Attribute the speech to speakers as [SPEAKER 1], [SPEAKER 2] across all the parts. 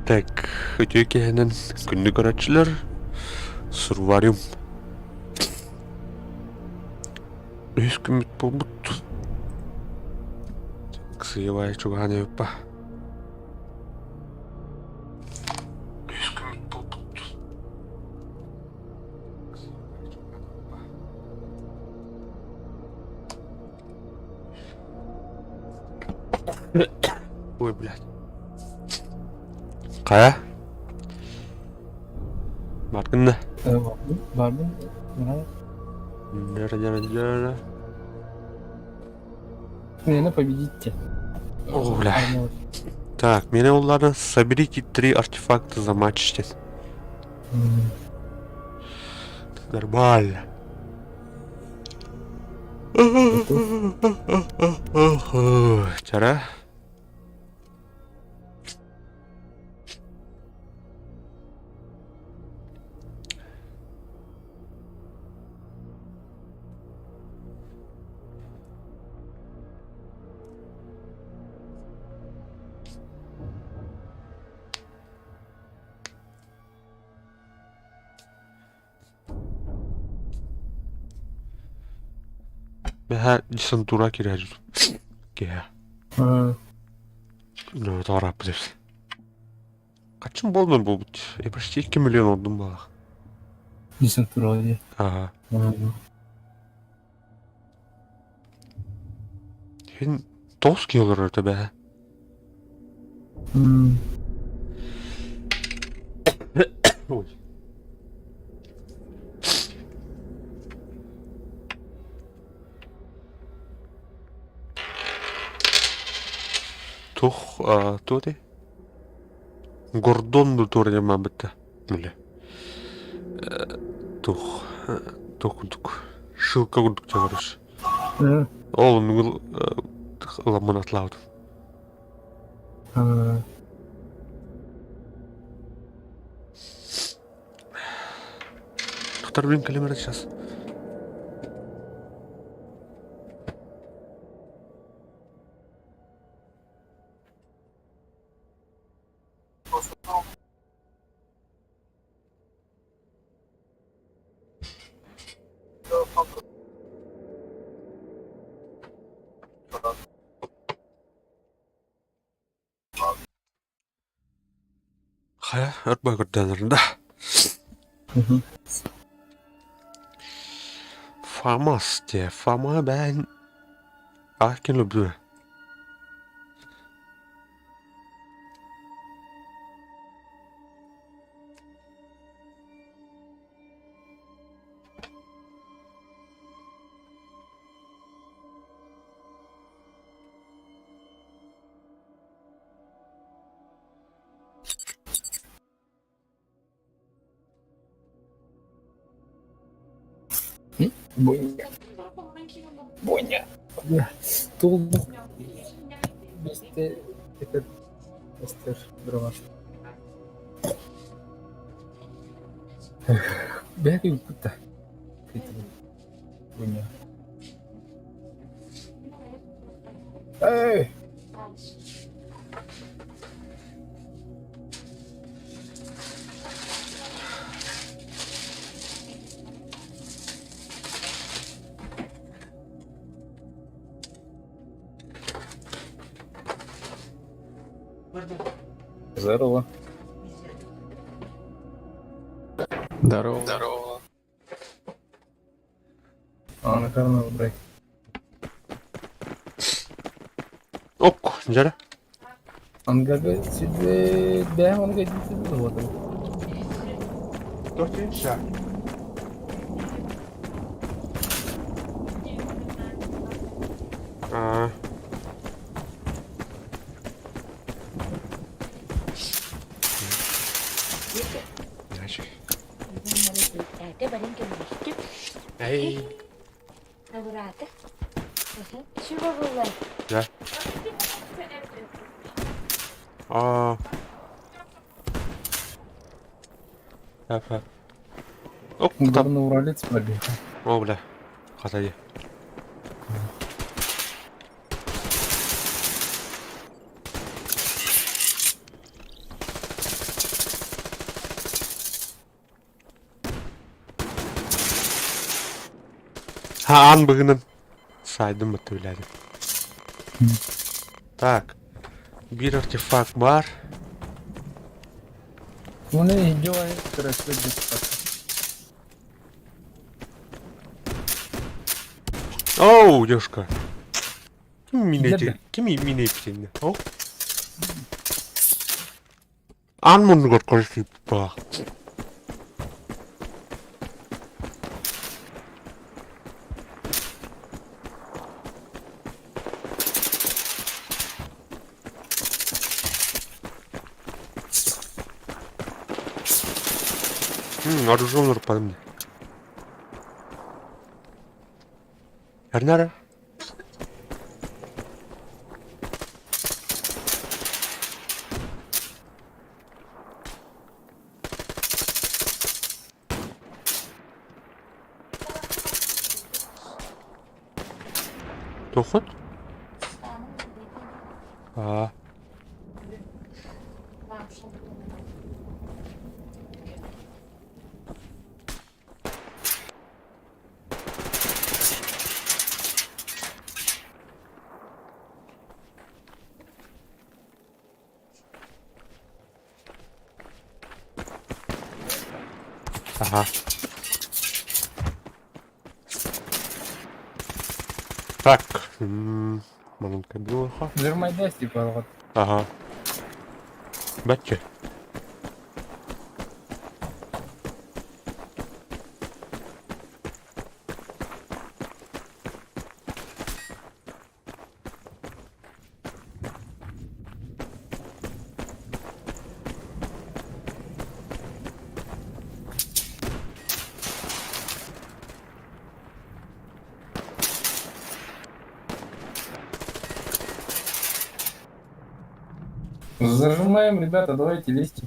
[SPEAKER 1] Так, öteki günlük araçlar Survarium. Üskümüt bulmut. Kısıyı çok hani yapma. Üskümüt bulmut. Ой, блядь. Kaya. Markın ne?
[SPEAKER 2] Vardı. Vardı.
[SPEAKER 1] Nerede?
[SPEAKER 2] Наверное, победите.
[SPEAKER 1] О, бля. Так, мене олардан соберите 3 артефакта за матч. Нормально. Чара? Ben her dura gireceğim. Gel. Ne doğru yapacağız. Kaçın boldur bu? Başta 2 milyon oldum bak.
[SPEAKER 2] Десантуроли.
[SPEAKER 1] Aha. Hen dost olur orada be. Ой. Tuh de. Гордон турня мабыта. Мөле. Тух. Тук. Шылка гудук чыгарыш. Ол нүгүл ламын атлауды. Туктар блин калемер сейчас. Хая, örtbay gırdanlarında. Famas diye. Fama ben... Akin lübü.
[SPEAKER 2] Бойня. Бойня. Толду. Бесте этот Эстер Драмаш. Бяги укута. Бойня. Эй! Здорово.
[SPEAKER 3] Здорово.
[SPEAKER 2] Здорово. На карнавал, брать.
[SPEAKER 1] Ok, nere?
[SPEAKER 2] Ангага size ben onu geçtim de orada.
[SPEAKER 1] 4 inşa. Aa.
[SPEAKER 4] Cái bà đến kêu mình chứ.
[SPEAKER 1] Hey.
[SPEAKER 4] Lavorate. Ci vuole lei.
[SPEAKER 1] Gel. Aa. Yap. Ok, tamam.
[SPEAKER 2] Ударно уралец пробил.
[SPEAKER 1] O bile. Katayı. Kaan bugünün saydım mı tüyledim. Так. Bir artefakt var.
[SPEAKER 2] Bu ne hijau terus cepat.
[SPEAKER 1] Оу, девушка. Kim
[SPEAKER 2] Gider
[SPEAKER 1] mineci?
[SPEAKER 2] mi?
[SPEAKER 1] Kim mine içinde? Oh. An bunu korkuyorsun bak. Оружие olur падам. Ярнара. Тохот? А. Ага. Так. Маленькая белуха.
[SPEAKER 2] Зермайдас типа вот.
[SPEAKER 1] Ага. Бачи.
[SPEAKER 2] Зажимаем, ребята, давайте лезьте.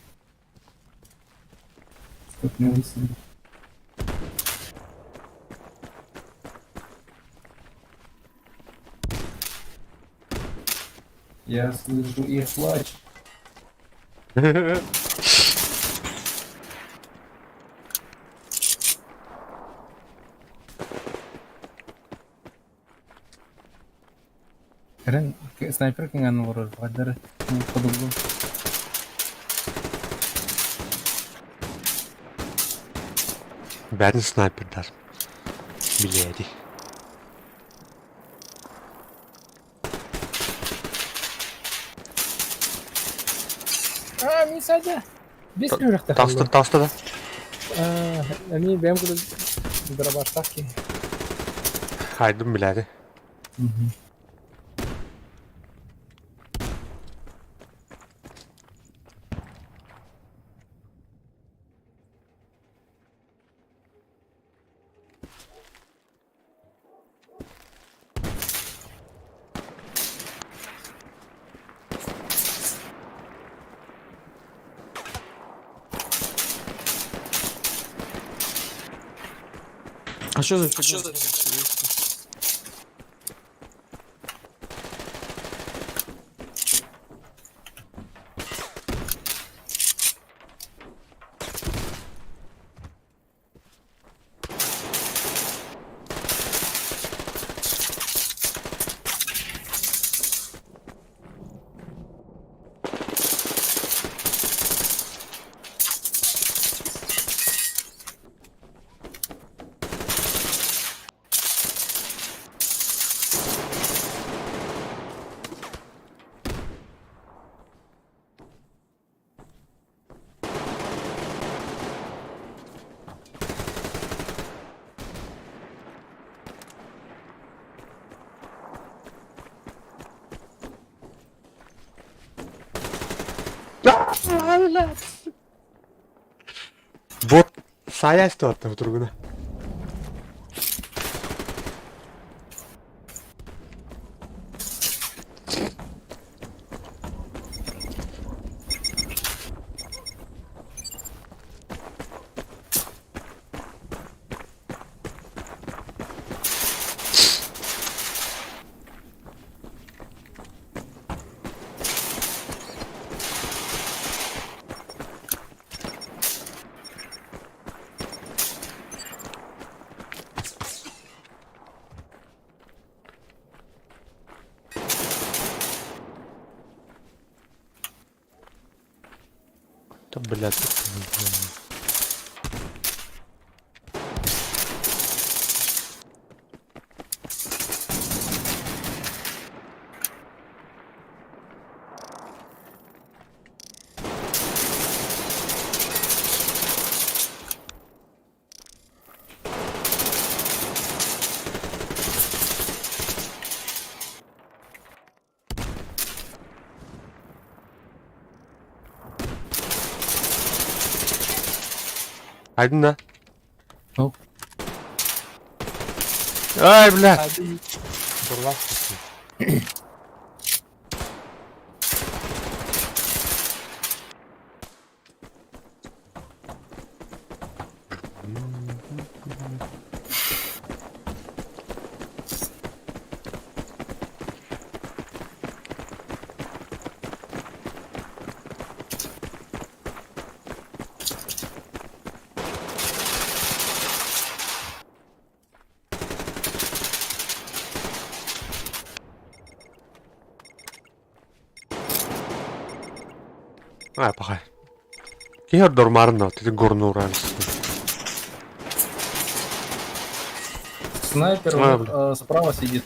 [SPEAKER 2] Чтоб не высадить. Я слышу их плач. Keren sniper dengan vurur. Kadar kodulu.
[SPEAKER 1] Ben sniper'lar. Bileydi.
[SPEAKER 2] Min saja. Biz yürüyüşte
[SPEAKER 1] Tasta da.
[SPEAKER 2] Ini benim kudu berapa staki.
[SPEAKER 1] Haydım bileydi.
[SPEAKER 3] А що за фігня?
[SPEAKER 1] Bot saya istiyordu bu durumda. Та, блядь, Haydi lan.
[SPEAKER 2] Ну,
[SPEAKER 1] Ай, блядь.
[SPEAKER 2] hadi.
[SPEAKER 1] Dur lan. Ай, пахай. Кихер дормарно, ты горну раньше.
[SPEAKER 2] Снайпер у
[SPEAKER 1] А,
[SPEAKER 2] них, справа сидит.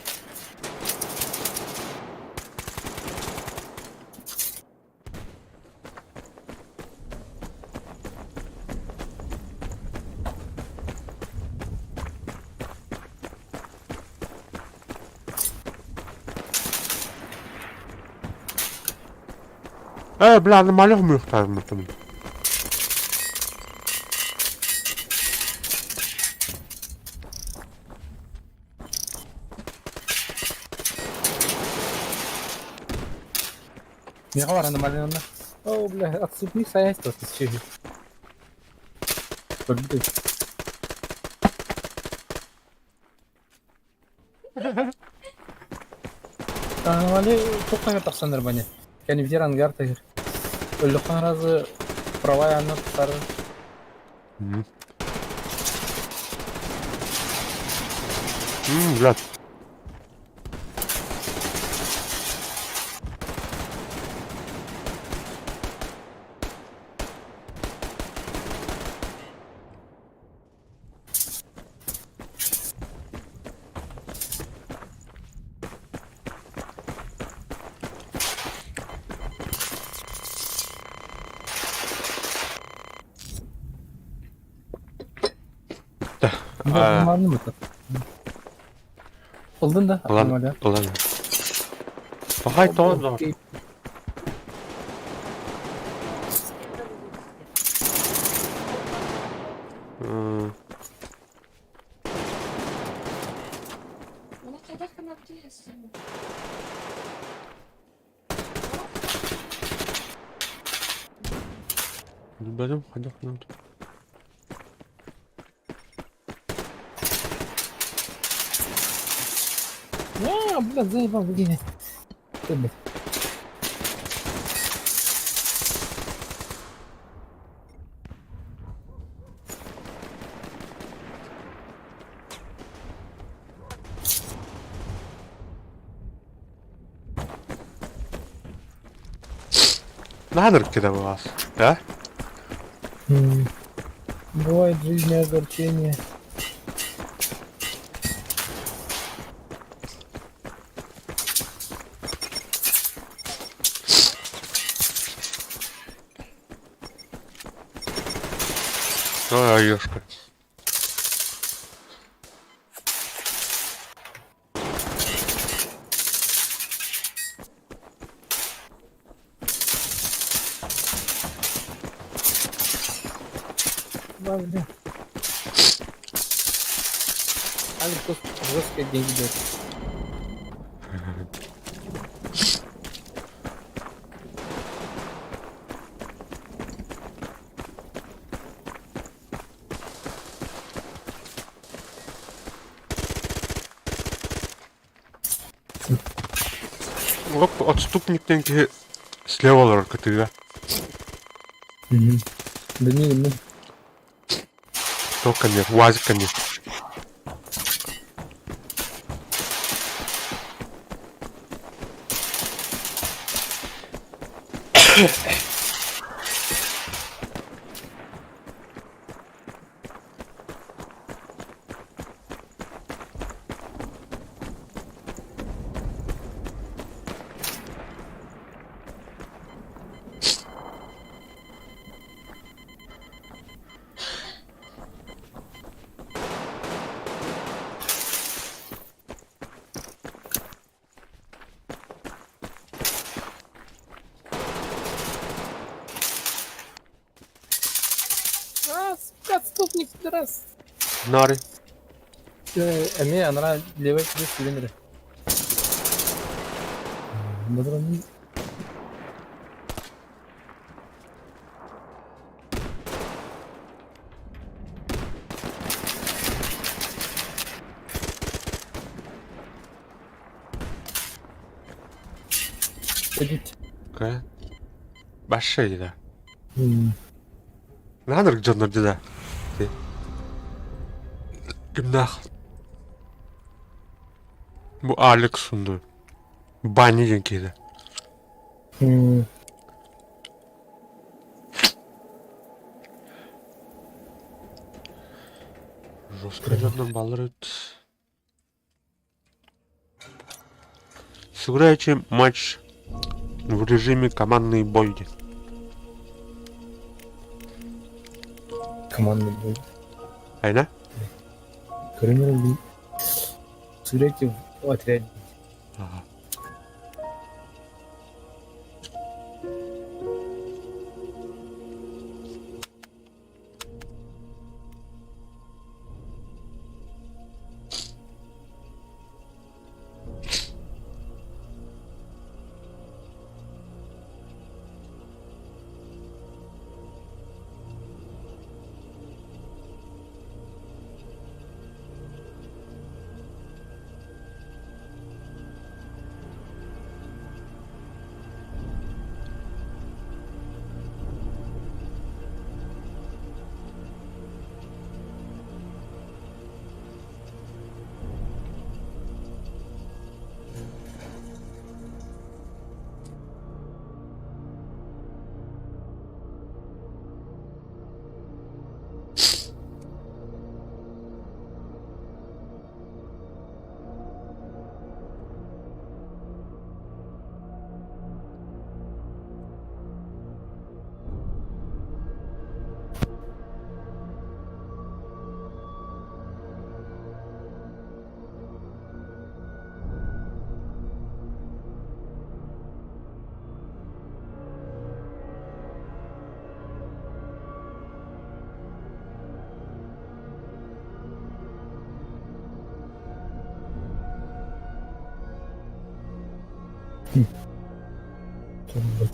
[SPEAKER 1] Бля, намалюй мухтарно там.
[SPEAKER 2] Не var нормально. О, бля, отступни, стоять тут, ты че? Öldü. Вали, тоқтай тақсандар бәне. Кәне бітер ангар тәгір. Өліқан разы правая анна тұтары.
[SPEAKER 1] Блядь.
[SPEAKER 2] Нормально мı тут? Oldun da.
[SPEAKER 1] Ulan, ulan. Пахай то, да.
[SPEAKER 4] Ona kadar kanatıyorsun.
[SPEAKER 1] Benim hadi kanat.
[SPEAKER 2] Бля, заебал, блин. Ты, блядь.
[SPEAKER 1] Надо кидать вас, да?
[SPEAKER 2] Бывает в жизни огорчение.
[SPEAKER 1] Ой, ёшка.
[SPEAKER 2] Да, бля. Али просто жесткие деньги дает.
[SPEAKER 1] Оп, отступниктен ки слевалар кытыга.
[SPEAKER 2] Білмеймін.
[SPEAKER 1] Только нет, УАЗика нет.
[SPEAKER 2] Ник, раз.
[SPEAKER 1] Нари.
[SPEAKER 2] Эме, она левой тебе силендры. Мадрони. Идите.
[SPEAKER 1] Окей. Başka gider. Ne kadar canlar gider. Günah. Bu ağırlık sundu. Bani yankıydı. Жестко жадно балларит. Сыграйте матч в режиме командной бойни.
[SPEAKER 2] Командный бой.
[SPEAKER 1] Айна?
[SPEAKER 2] Криминал. Сыграйте в отряде.
[SPEAKER 1] Ага.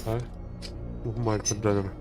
[SPEAKER 1] Так. Мать поддадим.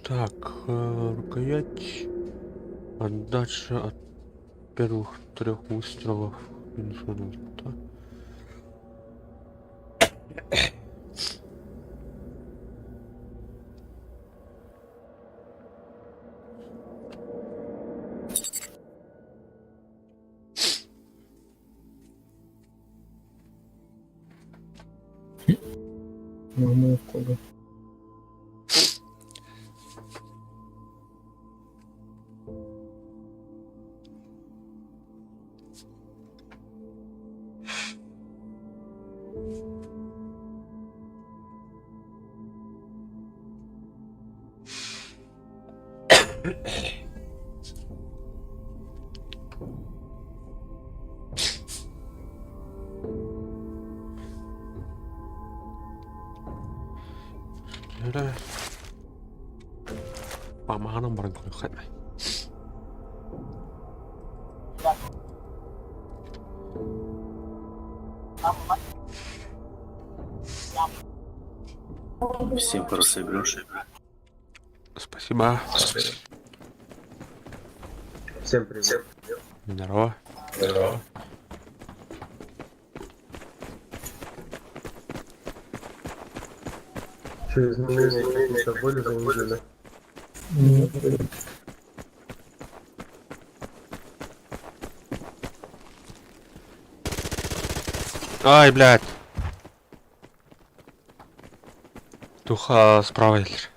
[SPEAKER 1] Так, рукоять. Отдача от первых 3 выстрелов. Минус 1, да?
[SPEAKER 2] Нормально в кого.
[SPEAKER 1] Öyle. Pamahanan barang koyo kan.
[SPEAKER 5] Всем хорошей игры.
[SPEAKER 1] Спасибо.
[SPEAKER 6] Всем привет.
[SPEAKER 1] Здорово.
[SPEAKER 6] Что, изменения какие-то были за неделю?
[SPEAKER 1] Ай, блядь. Туха справа есть.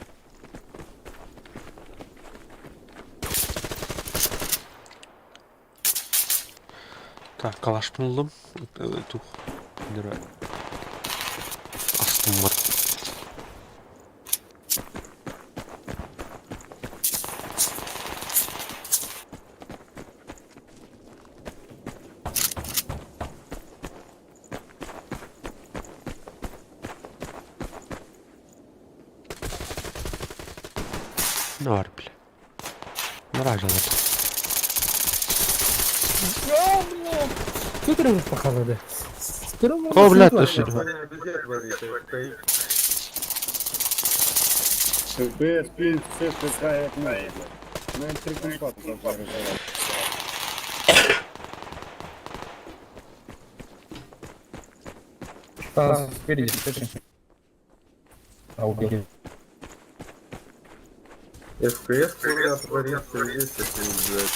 [SPEAKER 1] Так, калаш buldum. Тух. Нere? Astım var. Ne var bile? Garaj alırdım.
[SPEAKER 2] Что ты показывали?
[SPEAKER 1] О, блядь, точно.
[SPEAKER 7] ФПС, пин, все такая от меня. На М3 компактно.
[SPEAKER 2] Там спереди, спереди. А, убили.
[SPEAKER 6] ФПС у меня творится здесь, если, блядь.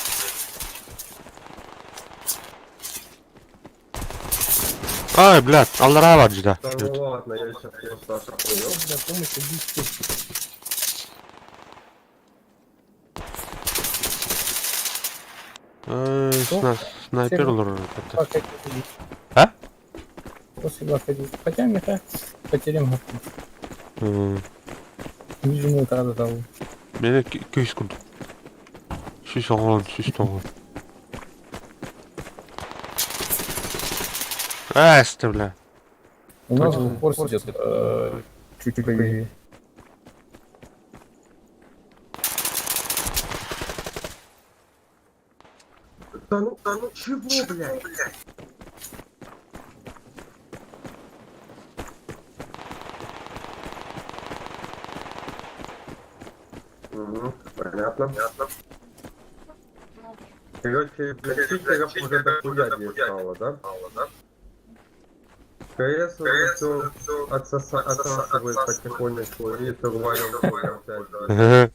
[SPEAKER 1] Ай, блядь, Аллара var cida.
[SPEAKER 6] Да ну ладно, я сейчас просто охуел.
[SPEAKER 2] Для помощи убийству.
[SPEAKER 1] Снайпер olur orada.
[SPEAKER 2] Пока-
[SPEAKER 1] А?
[SPEAKER 2] После выходить. Хотя мне кажется, потеряем. Yüzümü yukarıda da bu.
[SPEAKER 1] Beni 200 kurdum. 610, 610. Эсте, бля.
[SPEAKER 2] У нас в упор сидит чуть-чуть правее.
[SPEAKER 6] Да ну чего, блядь? Угу, понятно. Короче, блядь, читеров уже дохуя не стало, да? КС уже все отсасывает потихонечку и survival опять, да.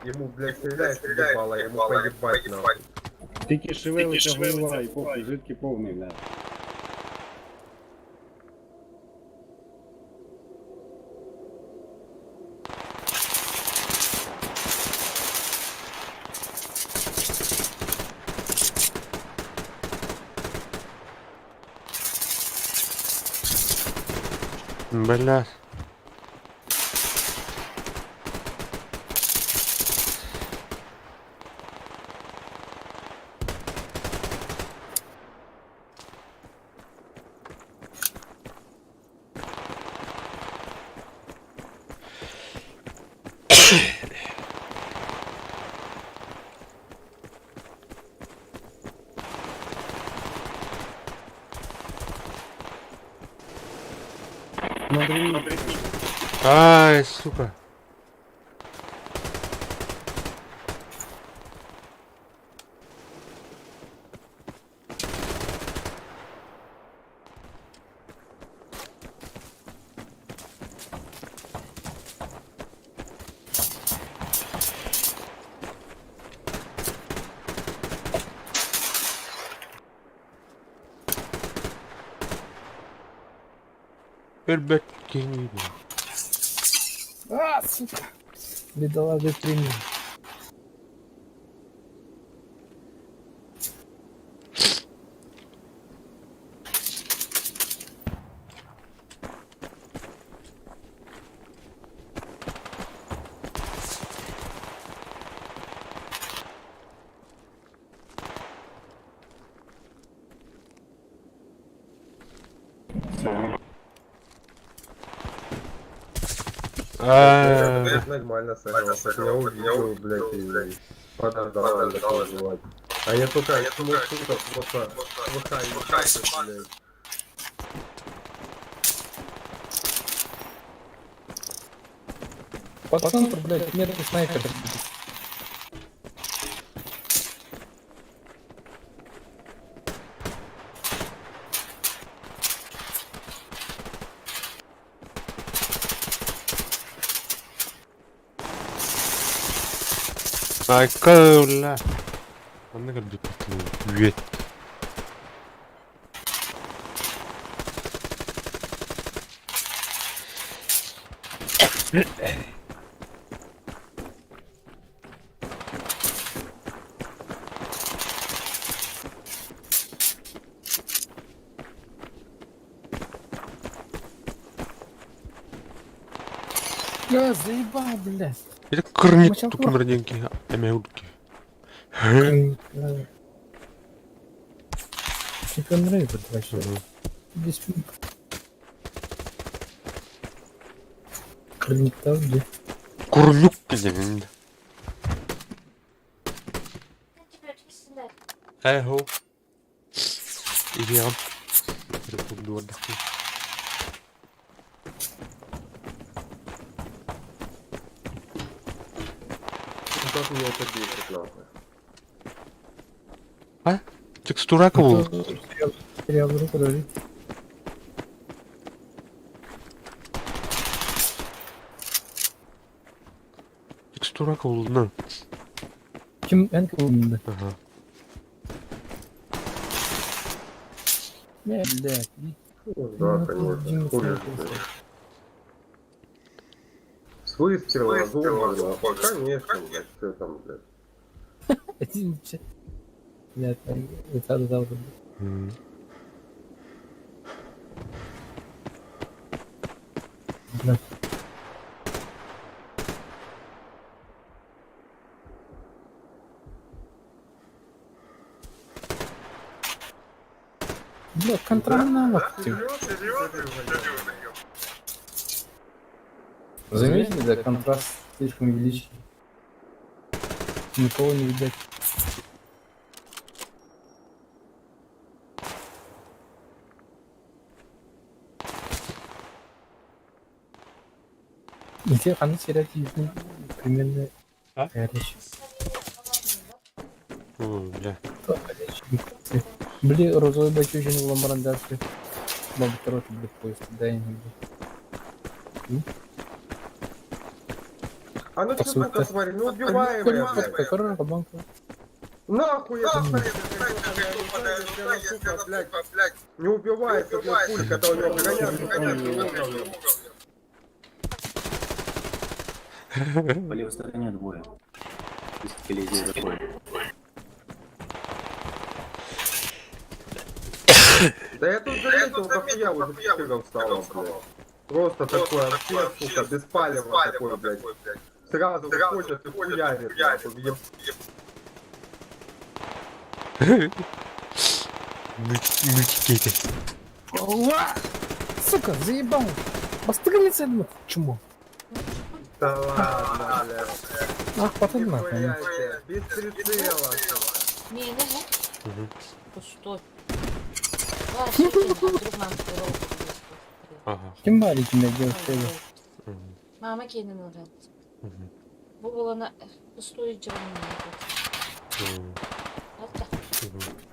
[SPEAKER 6] Ему, блядь, стреляет, ебало, ему поебать нахуй.
[SPEAKER 7] Тільки шевелиться голова і похуй, жидкий повний, да.
[SPEAKER 1] Блядь. Ай, сука. Эльбет кинь.
[SPEAKER 2] А, сука! Бедолага принял.
[SPEAKER 6] Я нормально сыграл, как меня увидел, блядь, и подождал, блядь, А я только смог сука, просто ВХ и ВХ, блядь.
[SPEAKER 2] По центру, блядь, меткий снайпер.
[SPEAKER 1] Ay kıvla. Lan ne kadar kötü. Üyet.
[SPEAKER 2] Я заебал, блядь.
[SPEAKER 1] Bir de kırnik
[SPEAKER 2] Maçal
[SPEAKER 1] tutun rengi. Eme ulki.
[SPEAKER 2] Чемпионы рейда вообще. Здесь Крыльник-то где?
[SPEAKER 1] Kurnuk dedim.
[SPEAKER 4] Теперь чистый.
[SPEAKER 1] Eho. İliyam. Bir kurdu orada.
[SPEAKER 6] Как меня это бесит, нахуй.
[SPEAKER 1] Текстура kıvıl.
[SPEAKER 2] Сериал руку дали.
[SPEAKER 1] Текстура kıvıl ne?
[SPEAKER 2] Kim en kılında?
[SPEAKER 1] Aha.
[SPEAKER 2] Не, блядь.
[SPEAKER 6] Ну, да, конечно, хули же ты. С выстрела, думаю, конечно, блядь, что там, блядь.
[SPEAKER 2] Один че. Блядь, это да.
[SPEAKER 1] Hı.
[SPEAKER 2] Блядь. Блядь, контроль навык. Заметили, да, контраст слишком величий. Никого не видать. И все они теряют примерно
[SPEAKER 1] А?
[SPEAKER 2] горячий.
[SPEAKER 1] Bля.
[SPEAKER 2] Бли, розовый бачу еще не в ламбарандации. Бабу короче, блядь, поезд, дай им, блядь.
[SPEAKER 6] А ну
[SPEAKER 2] Так,
[SPEAKER 6] что такое,
[SPEAKER 2] сука.
[SPEAKER 6] смотри, ну убиваем, блядь.
[SPEAKER 2] Какой банка?
[SPEAKER 6] Нахуй я блядь, не убивается, блядь, пуль, когда у него гоняют.
[SPEAKER 5] По левой стороне двое. Из коллизии заходит.
[SPEAKER 6] Да я тут заметил, дохуя уже пикером стало, блядь. Просто такое, вообще, сука, беспалево такое, блядь. Сразу выходит и хуярит, нахуй.
[SPEAKER 1] Мультики.
[SPEAKER 2] Сука, заебал! Пострелиться, блядь, чему?
[SPEAKER 6] Да ладно, блядь.
[SPEAKER 2] Ах, потом нахуй.
[SPEAKER 6] Хуярите, без прицела, сука.
[SPEAKER 4] Мины, ну,
[SPEAKER 1] Hı hı.
[SPEAKER 4] пустой. Ладно, всё, вдруг нам второго
[SPEAKER 1] Aha.
[SPEAKER 2] Kim var içinde gösteriyor?
[SPEAKER 1] Hı hı.
[SPEAKER 4] Mama kendini öğretti.
[SPEAKER 1] Hı hı.
[SPEAKER 4] Bu olana пустой canını
[SPEAKER 1] Hı hı.
[SPEAKER 4] Hatta.
[SPEAKER 1] Hı hı.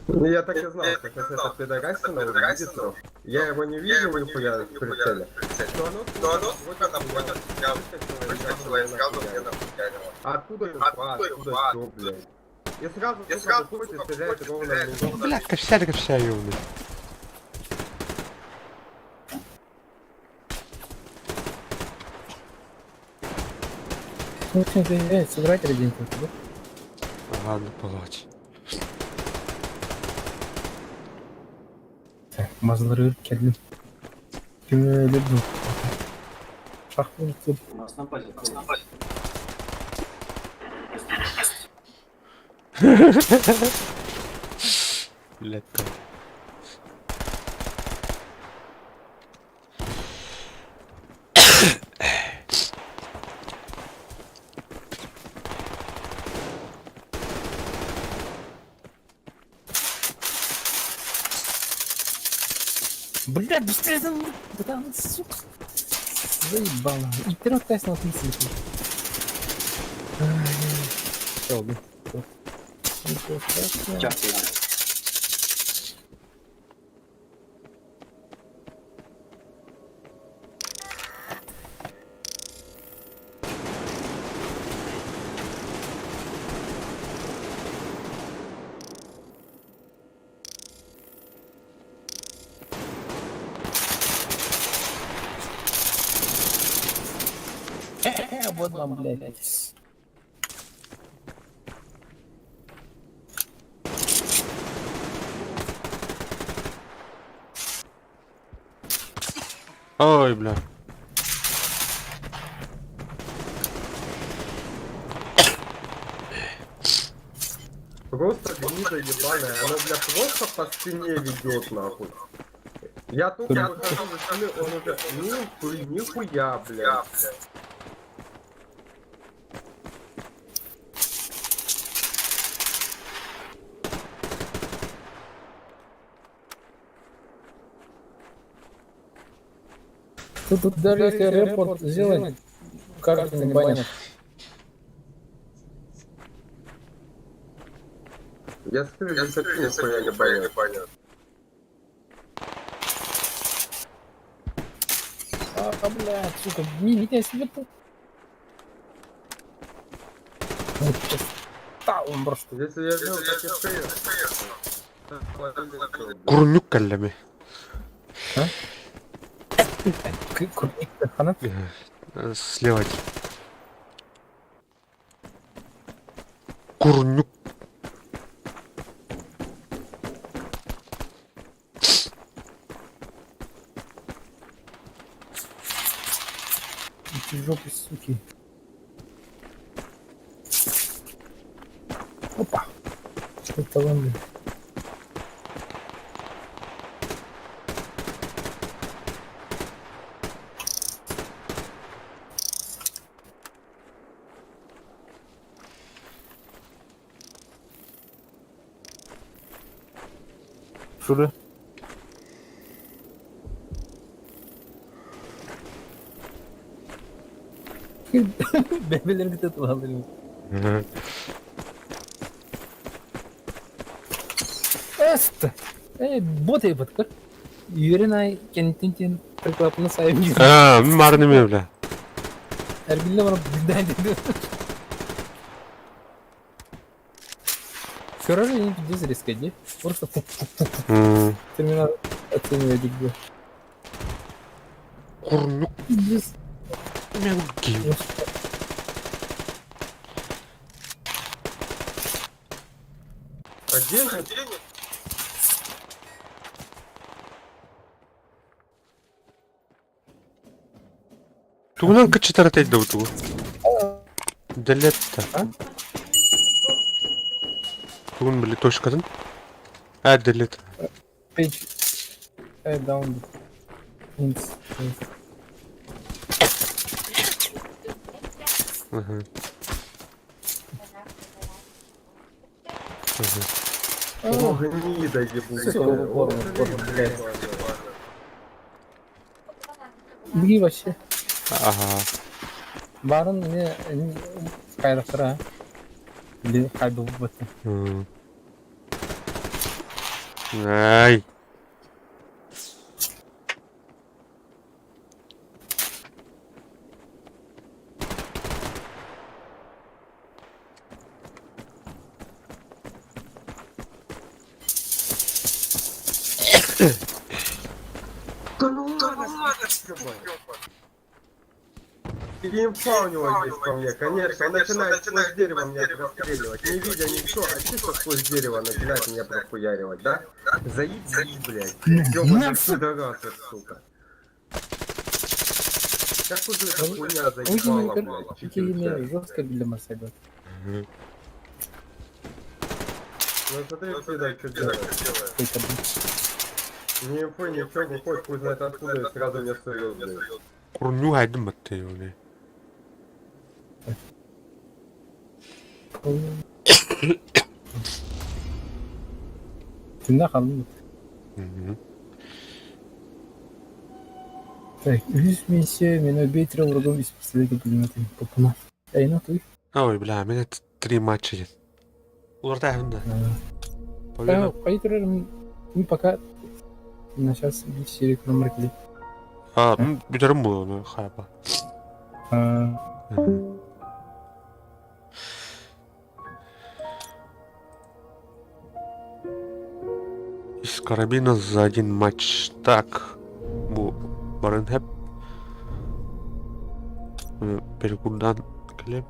[SPEAKER 6] Ну я так и знал, что сейчас эта пидорасина увидит, но я его не видел нихуя в прицеле. Но оно вот там ходит, я выскочила и сразу мне нахуярило. Откуда что, блядь? И сразу выходит и стреляет ровно в него.
[SPEAKER 1] Bля, копся ёвны.
[SPEAKER 2] Ну, чем ты, сыграть один тут, да?
[SPEAKER 1] Ага, ну палач.
[SPEAKER 2] Мазлары келдим. Кимелер bu. Шахтын тут.
[SPEAKER 5] У нас напали.
[SPEAKER 1] Блядь.
[SPEAKER 2] Бля, быстрее, да, сука. Заебало. И вперед тест на отлично. Все, да. Ничего страшного. Вот вам, блядь.
[SPEAKER 1] Ой, бля.
[SPEAKER 6] Просто гнида ебаная, она, бля, просто по спине ведет, нахуй. Я только выхожу за спины, он уже, нихуя, бля.
[SPEAKER 2] Тут даже если репорт сделать, как не банят.
[SPEAKER 6] Я скажу, что ты нихуя не банят.
[SPEAKER 2] Блядь, сука, меня слепу. Да, он просто.
[SPEAKER 6] Если я взял так и шею,
[SPEAKER 1] Курнюк кәлләме.
[SPEAKER 2] Курник, хана.
[SPEAKER 1] Слева. Курнюк.
[SPEAKER 2] Эти жопы, суки. Опа. Что это он? Şurada. Bebeleri de tuvalım. Эст! Бот ебать, как? Юринай кентинтин приклапына сайып жүр.
[SPEAKER 1] Марны ме, бля.
[SPEAKER 2] Эрбилне барып билдай dedi. Короче, они тут здесь рискать, просто терминал оценивает где.
[SPEAKER 1] Курнюк.
[SPEAKER 2] Здесь.
[SPEAKER 1] Мелкий.
[SPEAKER 6] а где же?
[SPEAKER 1] Тугунан кычытар этейди да бутугу. Делетта. Тугун биле точкадан. Делет.
[SPEAKER 2] Page. Down. Hints.
[SPEAKER 1] Ага.
[SPEAKER 6] О, гнида ебучая.
[SPEAKER 2] Всё, упорно, блядь. Беги вообще.
[SPEAKER 1] Ага.
[SPEAKER 2] Барын не кайрактыра. Или кайбы бутты.
[SPEAKER 1] Ай.
[SPEAKER 6] Да ну ладно, Инфа у него есть по мне, конечно, он начинает сквозь дерево меня простреливать, не видя ничего, а чисто сквозь дерево начинает меня прохуяривать, да? Заебись, блядь, ёбаный пидорасы, сука. Как уже эта хуйня заебала, блядь, чуть-чуть.
[SPEAKER 2] Жестко для массажа.
[SPEAKER 6] Ну смотри, пидор, что делает. Не инфы, ничего, выходит, пусть знает откуда и сразу мне сует, блядь.
[SPEAKER 1] Курнюк айдым батты ёне.
[SPEAKER 2] Kimde kaldın mı? Так, үз миссия, мен бейтер врагом из пистолета пулеметом. Попуна. На той.
[SPEAKER 1] Ой, бля, мене 3 матча є. Улартай хунда.
[SPEAKER 2] Да, поитер, мы пока на сейчас серию номер клип.
[SPEAKER 1] Бүтерім бұл оны, хайпа. Из карабина за 1 матч. Так. Бұл барын хеп. Перекурдан келем.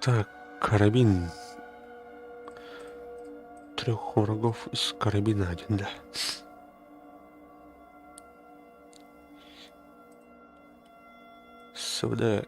[SPEAKER 1] Так, карабин. 3 врагов из карабина 1, да. Сюда.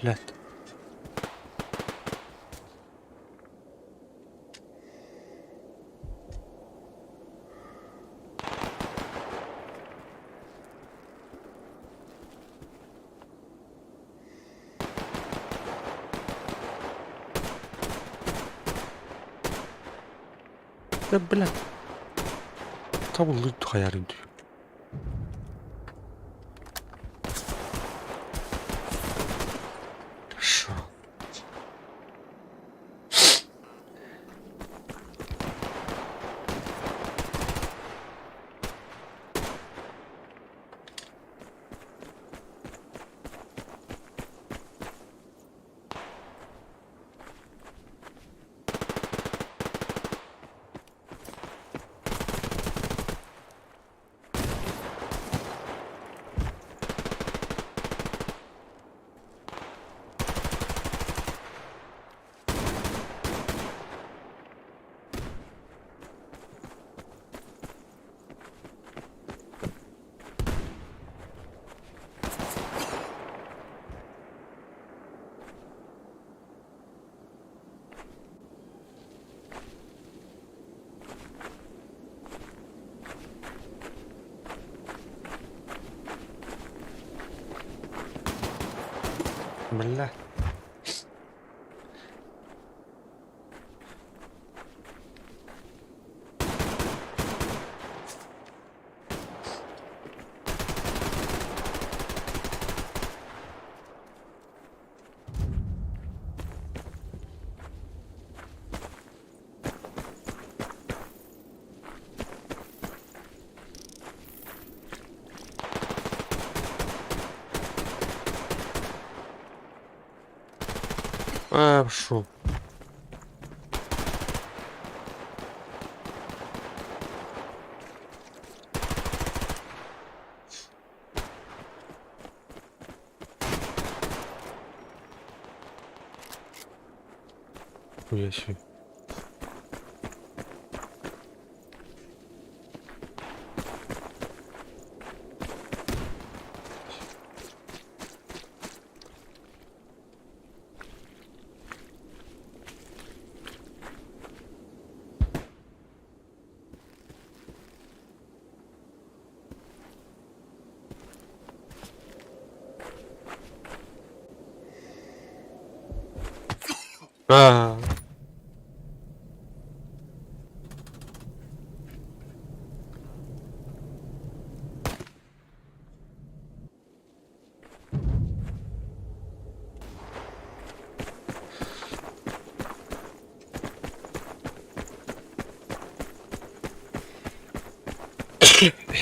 [SPEAKER 1] Блядь. Да, блядь. Табылды хаярын diyor. Şu. Бля. Пошел. Хуяси. Ah.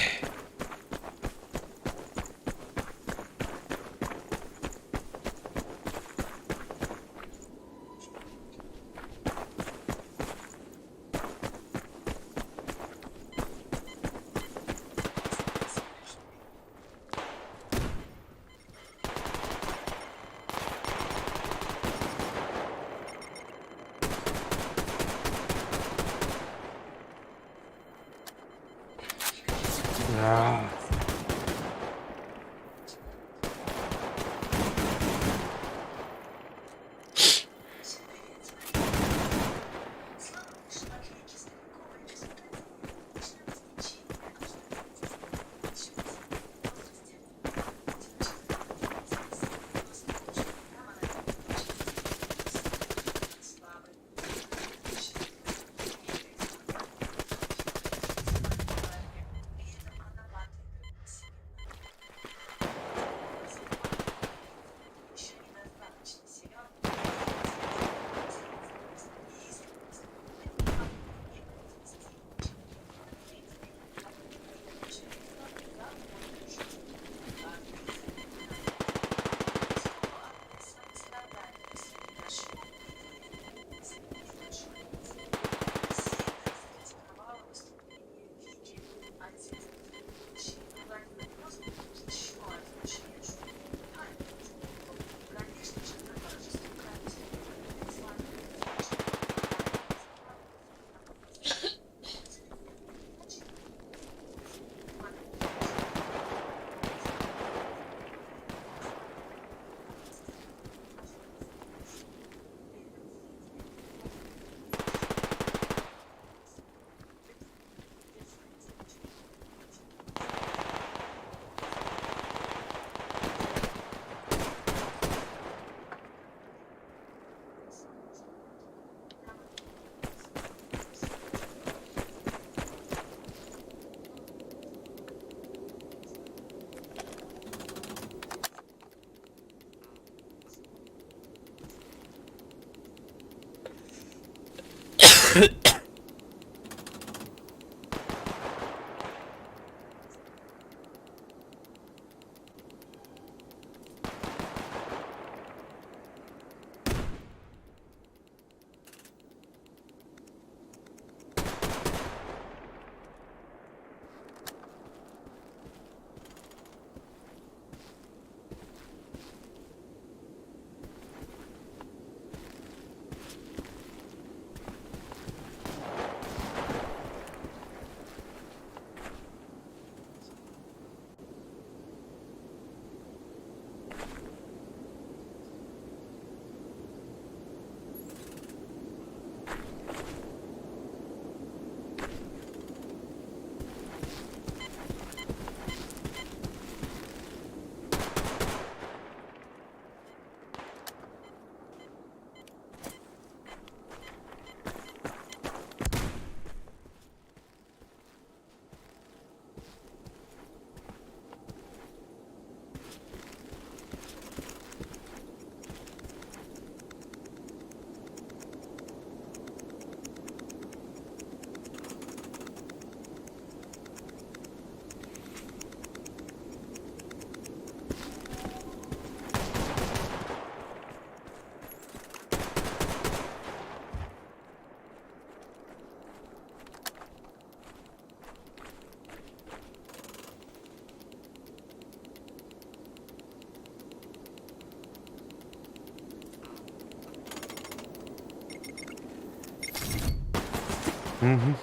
[SPEAKER 1] Mhm.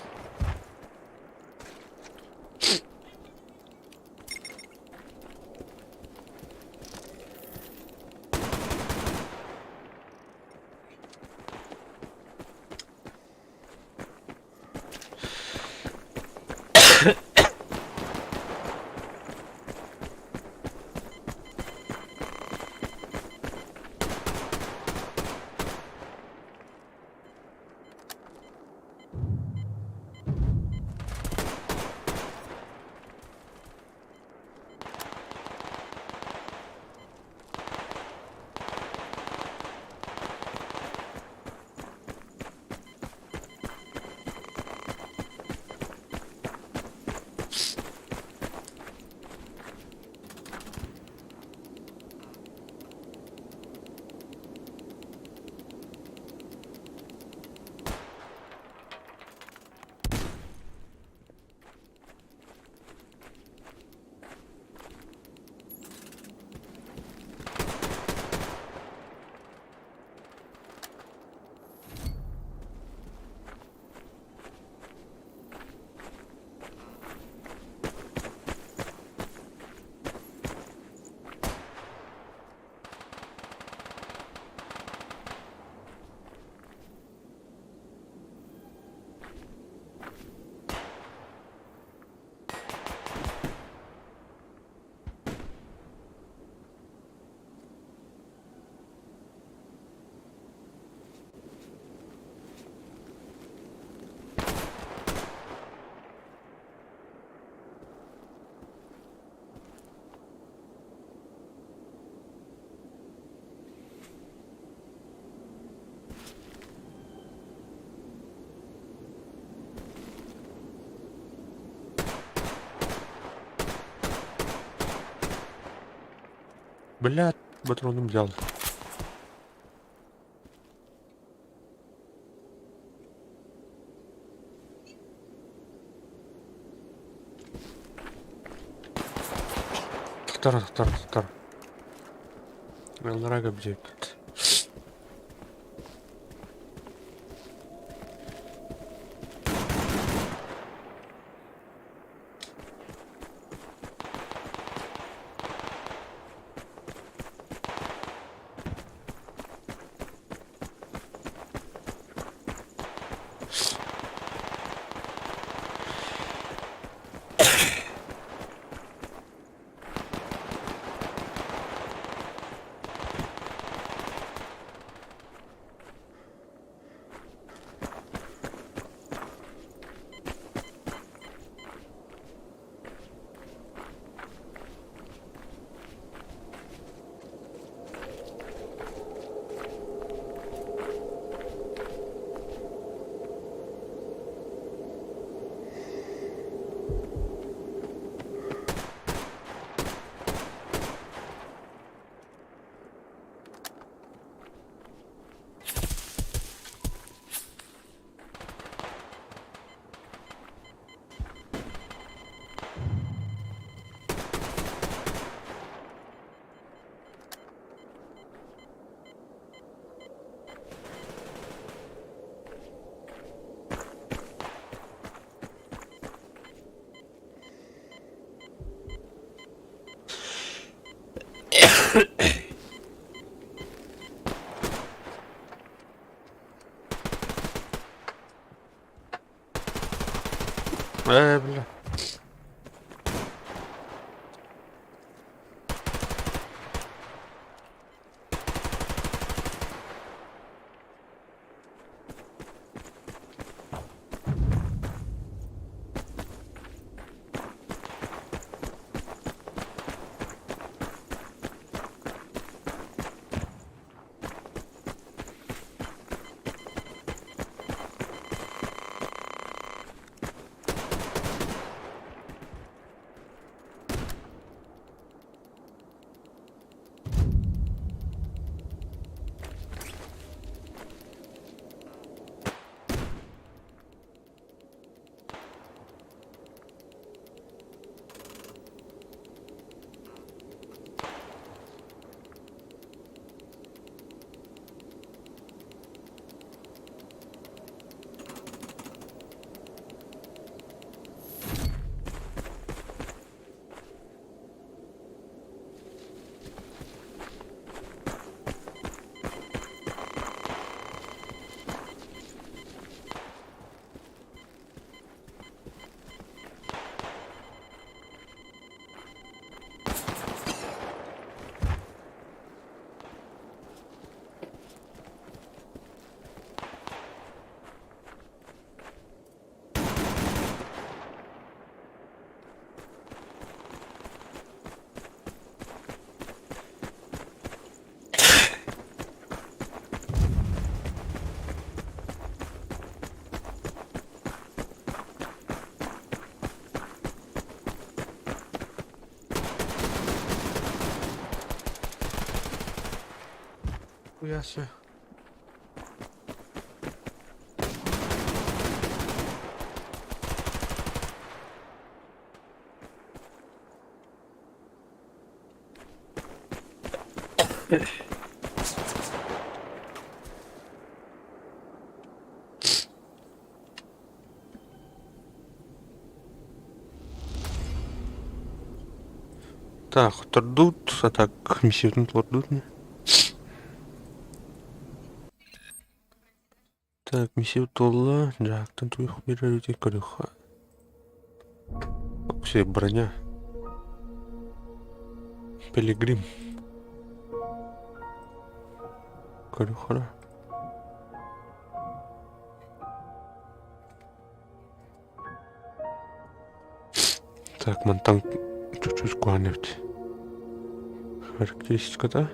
[SPEAKER 1] Блядь, патроны взял. Тахтар. Элнарага бжек. Бля. Хуя себе. Так, тұрдут, а так, миссивдің тұрдут не? Так, миссив толла, жақтан туйық берер өте көріқ. Все, броня. Пилигрим. Көріқ. Так, мантан чуть-чуть куаневти. Характеристиката.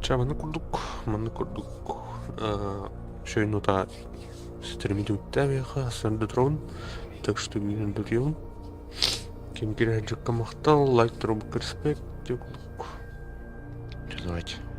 [SPEAKER 1] Ча, маны курдук. Шөй нота Стримить үттәмеха, сәнді дрон. Так что мен дөтем. Кем керек жаққа мақтал, лайк тұрып кіріспек. Давайте.